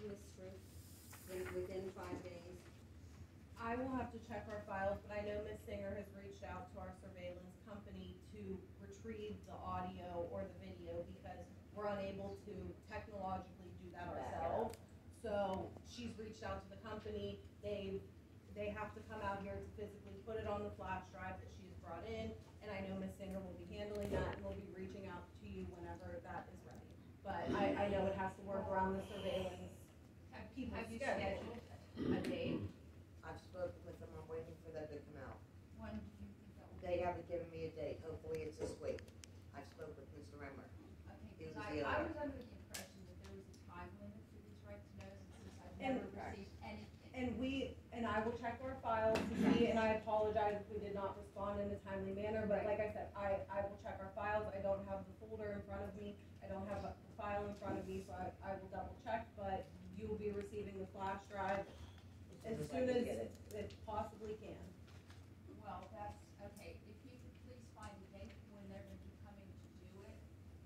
Ms. Ruth, within 5 days? I will have to check our files, but I know Ms. Singer has reached out to our surveillance company to retrieve the audio or the video because we're unable to technologically do that ourselves. So she's reached out to the company. They have to come out here to physically put it on the flash drive that she's brought in, and I know Ms. Singer will be handling that and will be reaching out to you whenever that is ready. But I know it has to work around the surveillance. Have you scheduled a date? I've spoken with them, I'm waiting for them to come out. When do you think that will be? They haven't given me a date, hopefully it's this week. I spoke with Mr. Remmer. Okay, He was because the I owner. was under the impression that there was a time limit for these right to knows, and since I've And- never received anything. And I will check our files to see, and I apologize if we did not respond in a timely manner, but like I said, I will check our files. I don't have the folder in front of me, I don't have the file in front of me, so I will double check, but you will be receiving the flash drive as soon as it possibly can. Well, that's, okay, if you could please find a date when they're gonna be coming to do it,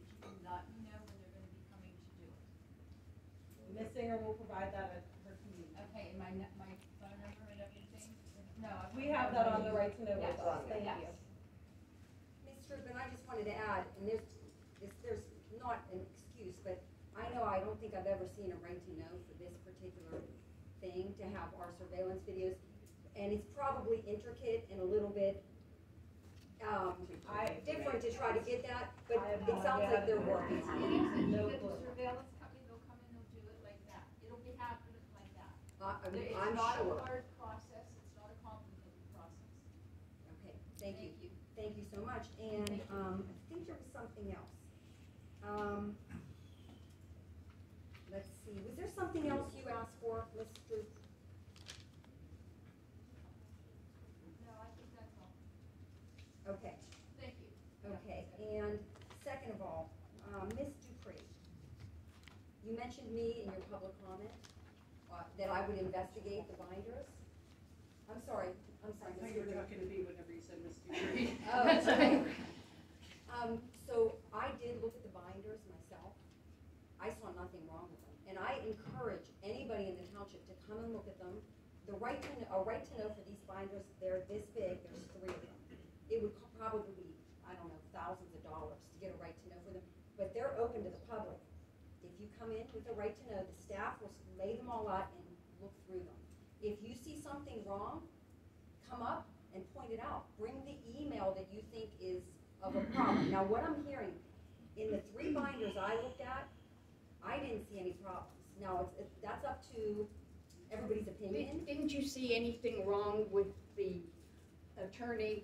if you can let me know when they're gonna be coming to do it. Ms. Singer will provide that at her convenience. Okay, and my phone number and everything? No. We have that on the right to know Yes, list, thank yes. you. Ms. Ruth, and I just wanted to add, and there's not an excuse, but I know I don't think I've ever seen a right to know for this particular thing, to have our surveillance videos. And it's probably intricate and a little bit different to try to get that, but I have it no sounds idea. like they're working If on it. you No get the clue. surveillance company, they'll come in, they'll do it like that. It'll be happening like that. I'm It's not a sure. hard process, it's not a complicated process. Okay, thank you. Thank you so much. And I think there was something else. Let's see, was there something else you asked for, Ms. Ruth? No, I think that's all. Okay. Thank you. Okay, and second of all, Ms. Dupree, you mentioned me in your public comment, that I would investigate the binders. I'm sorry, I Ms. thought you were Dupree. talking to me whenever you said Miss Dupree. Oh, sorry. So I did look at the binders myself. I saw nothing wrong with them, and I encourage anybody in the township to come and look at them. A right to know for these binders, they're this big, there's 3 of them. It would probably be, I don't know, thousands of dollars to get a right to know for them, but they're open to the public. If you come in with a right to know, the staff will lay them all out and look through them. If you see something wrong, come up and point it out. Bring the email that you think is of a problem. Now, what I'm hearing, in the 3 binders I looked at, I didn't see any problems. Now, that's up to everybody's opinion. Didn't you see anything wrong with the attorney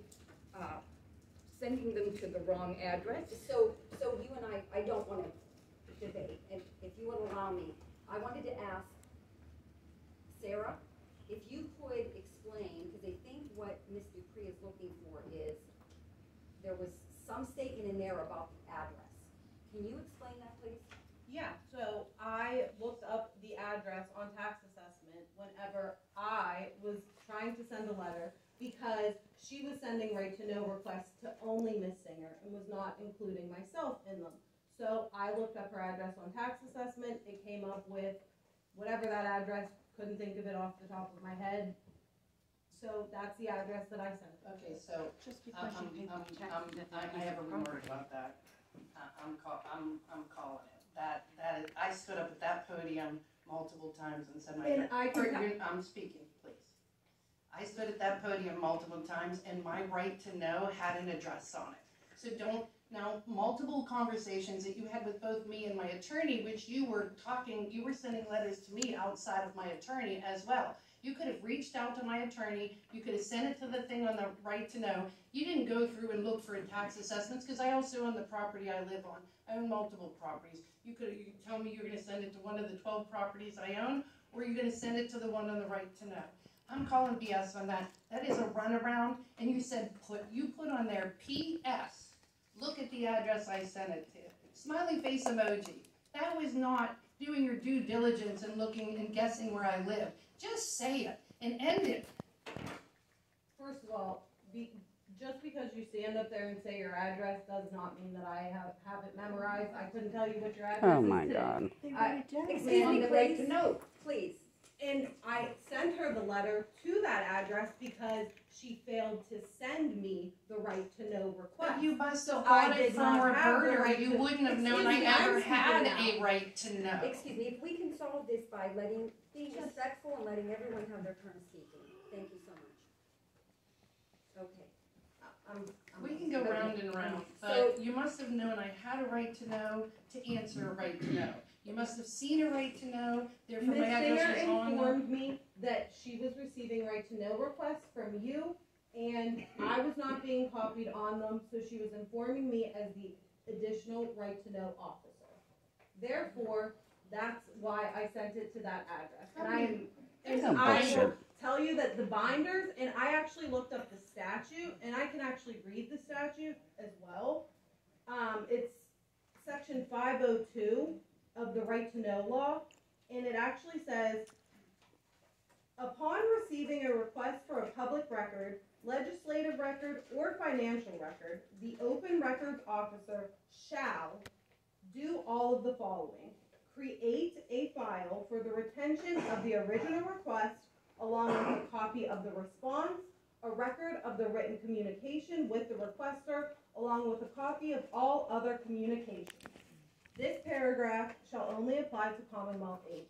sending them to the wrong address? So you and I don't want to debate, and if you would allow me, I wanted to ask Sarah, if you could explain, because I think what Ms. Dupree is looking for is, there was some statement in there about the address. Can you explain that, please? Yeah, so I looked up the address on tax assessment whenever I was trying to send a letter because she was sending right to know requests to only Miss Singer and was not including myself in them. So I looked up her address on tax assessment. It came up with whatever that address, couldn't think of it off the top of my head. So that's the address that I sent. Okay, so, Just because you paid the taxes. I have a remark about that. I'm calling it. That is, I stood up at that podium multiple times and said And I can I'm speaking, please. I stood at that podium multiple times and my right to know had an address on it. So now, multiple conversations that you had with both me and my attorney, which you were sending letters to me outside of my attorney as well. You could have reached out to my attorney, you could have sent it to the thing on the right to know. You didn't go through and look for tax assessments, because I also own the property I live on. I own multiple properties. You could tell me you're gonna send it to one of the 12 properties I own, or you're gonna send it to the one on the right to know. I'm calling BS on that. That is a runaround, and you said you put on there PS. Look at the address I sent it to. Smiley face emoji. That was not doing your due diligence and looking and guessing where I live. Just say it and end it. First of all, just because you stand up there and say your address does not mean that I have it memorized. I couldn't tell you what your address is. Oh my today. God. Excuse me, the right please, to know. please. And I sent her the letter to that address because she failed to send me the right to know request. But you must have I got it did from not have the Roberta, or right you to- wouldn't have known Excuse I me, I'm ever had speaking a right to know. Excuse me, if we can solve this by being respectful and letting everyone have their turn speaking. Thank you so much. Okay. I'm We can go round and round, So- but you must have known I had a right to know to answer a right to know. You must have seen a right to know, therefore Ms. my address Singer was on the. informed me that she was receiving right to know requests from you, and I was not being copied on them, so she was informing me as the additional right to know officer. Therefore, that's why I sent it to that address. And Oh, I will bullshit. tell you that the binders, and I actually looked up the statute, and I can actually read the statute as well. It's section 502 of the right to know law, and it actually says, upon receiving a request for a public record, legislative record, or financial record, the open records officer shall do all of the following: create a file for the retention of the original request, along with a copy of the response, a record of the written communication with the requester, along with a copy of all other communications. This paragraph shall only apply to Commonwealth agencies.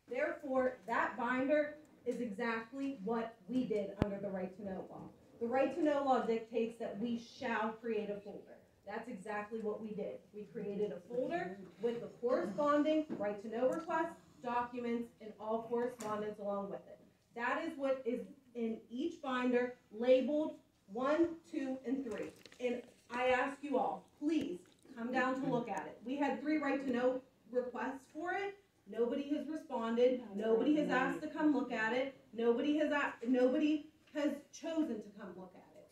Therefore, that binder is exactly what we did under the right to know law. The right to know law dictates that we shall create a folder. That's exactly what we did. We created a folder with the corresponding right to know requests, documents, and all correspondence along with it. That is what is in each binder labeled 1, 2, and 3. And I ask you all, please come down to look at it. We had 3 right to know requests for it. Nobody has responded. Nobody has asked to come look at it. Nobody has chosen to come look at it.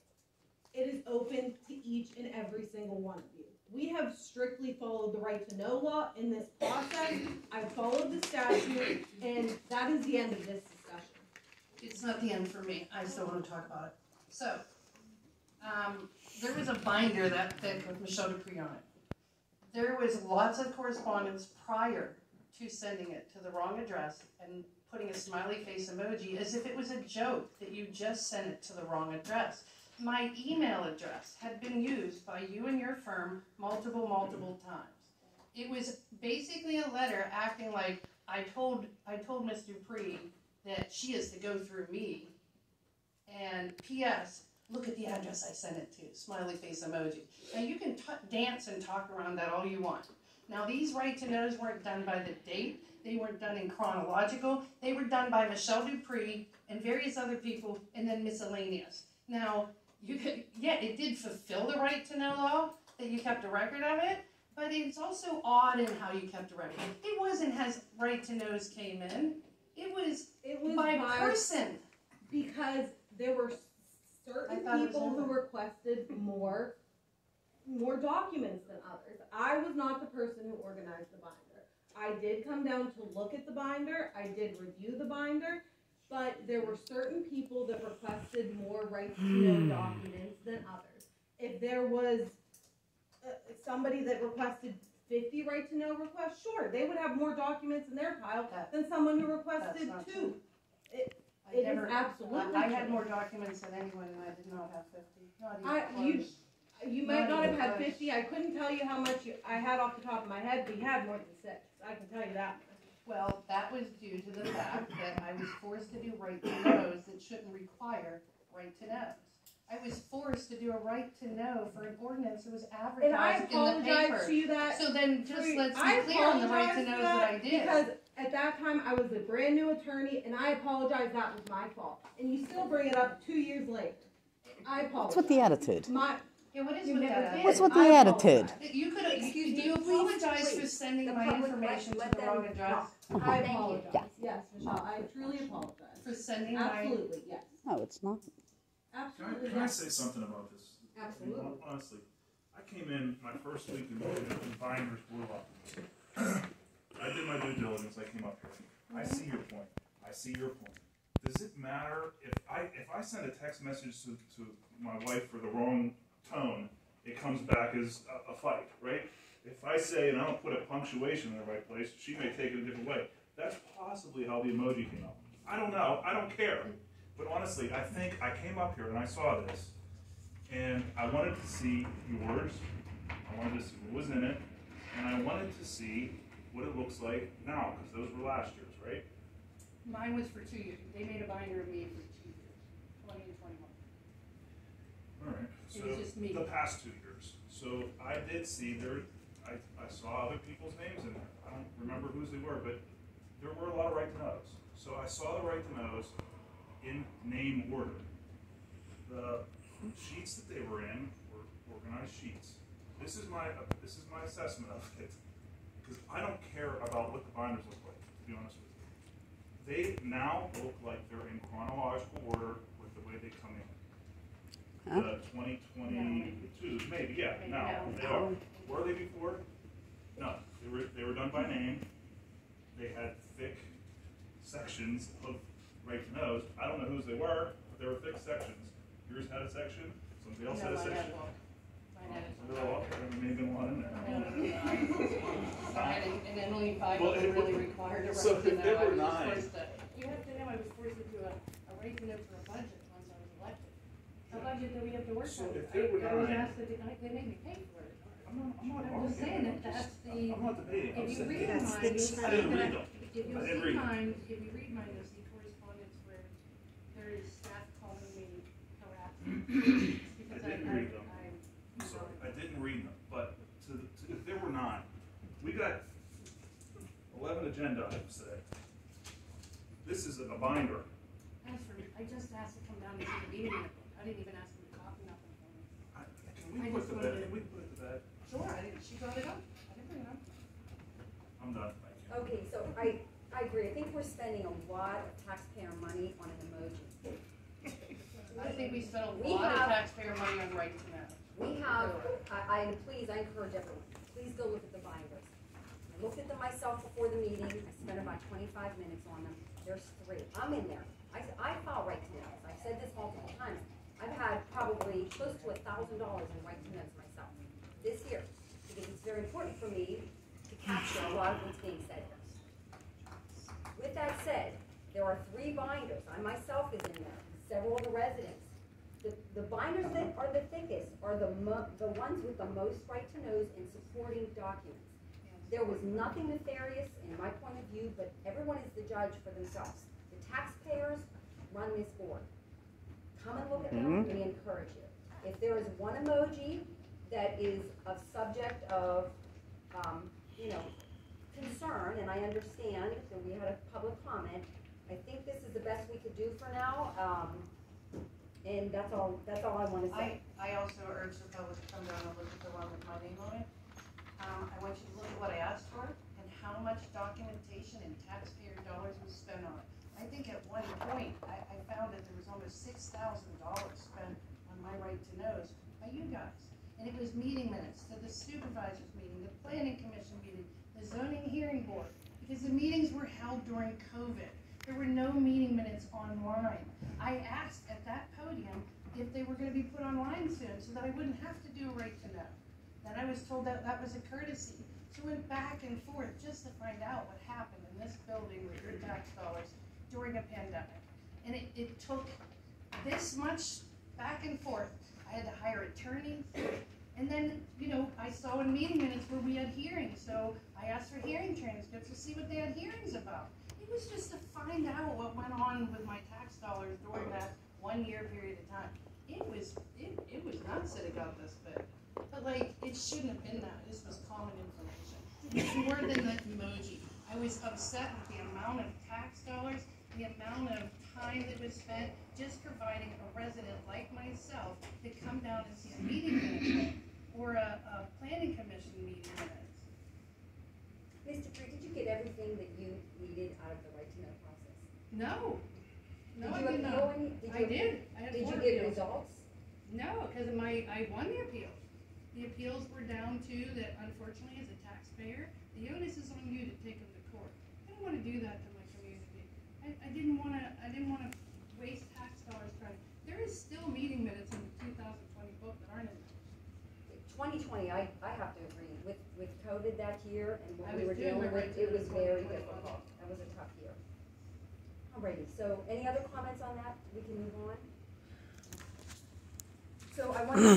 It is open to each and every single one of you. We have strictly followed the right to know law in this process. I've followed the statute, and that is the end of this discussion. It's not the end for me, I still wanna talk about it. So, there was a binder that with Michelle Dupree on it. There was lots of correspondence prior to sending it to the wrong address and putting a smiley face emoji as if it was a joke that you just sent it to the wrong address. My email address had been used by you and your firm multiple times. It was basically a letter acting like I told Ms. Dupree that she is to go through me. And P.S., look at the address I sent it to, smiley face emoji. Now you can dance and talk around that all you want. Now these right to knows weren't done by the date, they weren't done in chronological, they were done by Michelle Dupree and various other people, and then miscellaneous. Now, it did fulfill the right to know law, that you kept a record of it, but it's also odd in how you kept a record. It wasn't as right to knows came in, it was by person. Because there were certain I thought it was people who never. requested more documents than others. I was not the person who organized the binder. I did come down to look at the binder, I did review the binder, but there were certain people that requested more right to know documents than others. If there was somebody that requested 50 right to know requests, sure, they would have more documents in their pile than someone who requested That's not 2. true. It is absolutely I had true. more documents than anyone, and I did not have 50. Not even You close. might not have even had close. 50. I couldn't tell you how much I had off the top of my head, but you had more than 6. I can tell you that. Well, that was due to the fact that I was forced to do right to knows that shouldn't require right to knows. I was forced to do a right to know for an ordinance that was And I advertised in the apologize to paper. you that. So then just let's I be clear on the right apologize to for knows that I did. Because at that time I was a brand new attorney, and I apologize. That was my fault. And you still bring it up 2 years later. I apologize. What's with the attitude? Yeah, what is You with never that? did. What's with I the attitude? apologize. You could Excuse me, do you please, apologize for please. sending The my public, information let to the them wrong address? talk. I Thank you. apologize. Yeah. Yes, Michelle, I truly apologize. For sending my Absolutely, yes. No, it's not. Absolutely, Can I yes. say something about this? Absolutely. Honestly, I came in my first week and binders blew up. I did my due diligence. I came up here. I see your point. I see your point. does it matter if I send a text message to my wife for the wrong tone, it comes back as a fight, right? If I say, and I don't put a punctuation in the right place, she may take it a different way. That's possibly how the emoji came up. I don't know. I don't care. But honestly, I think I came up here and I saw this, and I wanted to see yours. I wanted to see what was in it, and I wanted to see what it looks like now, because those were last year's, right? Mine was for 2 years. They made a binder of me for 2 years, 20 and 21. All right. It was just me. The past 2 years. So I did see there. I saw other people's names in there. I don't remember whose they were, but there were a lot of right to knows. So I saw the right to knows in name order. The sheets that they were in were organized sheets. This is my assessment of it, because I don't care about what the binders look like, to be honest with you. They now look like they're in chronological order with the way they come in. Huh? The 2022, maybe, yeah, now, they are. Were they before? No, they were done by name. They had thick sections of right to knows. I don't know whose they were, but they were thick sections. Yours had a section, somebody else had a section. There may have been one in there. And then only 5 Well, of them really required a right so to if know. there were I was 9. forced to, you have to know I was forced to do a right to know for a budget once I was elected. A budget that we have to work So on. if there were I was 9. asked to, they made me pay for it. I'm not I'm just saying that that's the, I'm not debating. I'm if you saying- read That's mine, the you'll see I didn't read that, them. if I you'll didn't see read them. mine, if you read mine, you'll see correspondence where there is staff calling me harassing. Because I didn't read them. I'm Sorry, I didn't read them, but if there were 9, we got 11 agenda items today. This is a binder. As for me, I just asked to come down and see the meeting minute book. I didn't even ask him to copy nothing for me. Can I we put just the wanted bed? to- Can we put it to bed? Sure, she brought it up. I didn't bring it up. I'm done. Thank you. Okay, so I agree. I think we're spending a lot of taxpayer money on an emoji. I think we spent a We lot of have- taxpayer money on right to know. We have, I encourage everyone, please go look at the binders. I looked at them myself before the meeting, I spent about 25 minutes on them, there's 3, I'm in there. I file right to knows, I've said this multiple times, I've had probably close to $1,000 in right to knows myself this year, because it's very important for me to capture a lot of what's being said here. With that said, there are 3 binders, I myself is in there, several of the residents. The binders that are the thickest are the ones with the most right to knows and supporting documents. There was nothing nefarious in my point of view, but everyone is the judge for themselves. The taxpayers run this board. Come and look at them, we encourage you. If there is one emoji that is a subject of, concern, and I understand that we had a public comment, I think this is the best we could do for now. And that's all I want to say. I also urge the public to come down and look at the one with my name on it. I want you to look at what I asked for and how much documentation and taxpayer dollars was spent on it. I think at one point, I found that there was almost $6,000 spent on my right to knows by you guys. And it was meeting minutes, to the supervisors meeting, the planning commission meeting, the zoning hearing board, because the meetings were held during COVID. There were no meeting minutes online. I asked at that podium if they were going to be put online soon so that I wouldn't have to do a right to know. Then I was told that that was a courtesy. So we went back and forth just to find out what happened in this building with your tax dollars during a pandemic. And it took this much back and forth. I had to hire attorneys. And then, I saw in meeting minutes where we had hearings. So I asked for hearing transcripts to see what they had hearings about. It was just to find out what went on with my tax dollars during that 1 year period of time. It was nuts that it got this big. But it shouldn't have been that. This was common information. It's more than the emoji. I was upset with the amount of tax dollars, the amount of time that was spent just providing a resident like myself to come down and see a meeting minute or a planning commission meeting minutes. Mr. Tree, did you get everything that you needed out of the right to know process? No, I Did did you not. appeal any? I did. I had Did 4 you get appeals. results? No, because I won the appeals. The appeals were down to that, unfortunately, as a taxpayer, the onus is on you to take them to court. I don't want to do that to my community. I I didn't wanna waste tax dollars trying, there is still meeting minutes in the 2020 book that aren't in there. 2020, I have to agree, with COVID that year and what I we was were doing dealing my with, right it to was the very 2020 difficult. That was a tough year. Alrighty, so any other comments on that? We can move on. So I want to